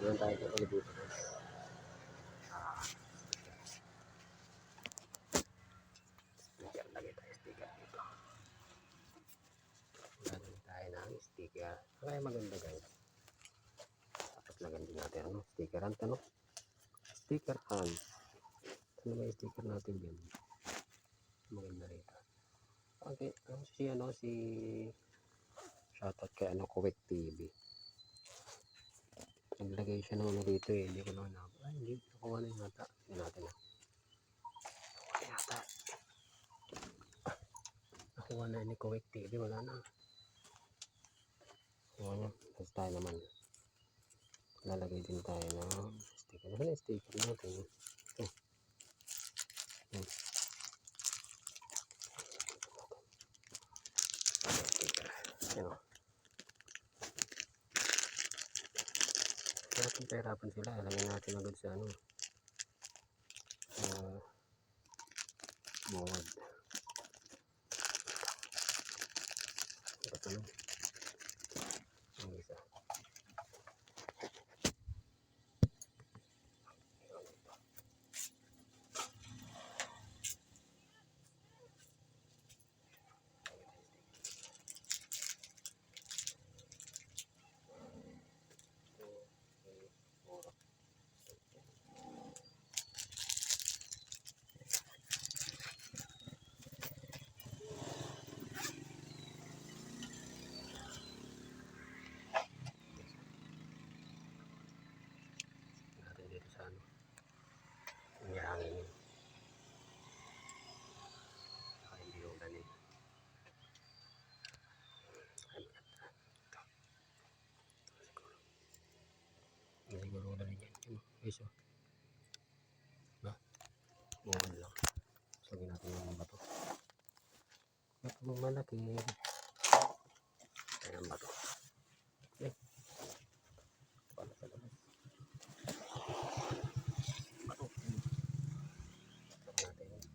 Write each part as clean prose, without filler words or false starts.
Meron tayo ito ulit dito guys. Sticker. Lagay tayo sticker dito. Lagay tayo ng sticker. Kaya maganda guys. Tapos lagyan din natin ano, stickeran ito no. Stickeran. Ano ba yung sticker natin dyan? Maganda rito. Okay, si shoutout kay Kuwek TV. Naglagay siya ng ano dito eh. Hindi ko na ay hindi. Nakuha na yung yata. Hindi natin na. Nakuha na yata. Nakuha na ni Kuwek TV. Wala na. Nakuha na. Tapos tayo naman. Lalagay din tayo ng sticker. Ano yung sticker natin? Ito. Ano? Natin pahirapan sila. Lagyan natin agad sa ano. Board. Ito ano? Ang isa. Hangin yun. Saka hindi yung galing. Siguro na rin yan. Guys oh. Diba? Buwan lang. Sagin natin yung bato. Bato mo malaki. Ayan bato. Okay. Pala sa labas. Bato. Bato natin.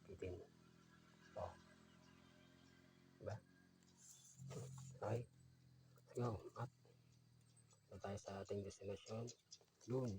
Kitin. Oh. Diba? Okay. Let's go. At tayo sa ating destination. Doon.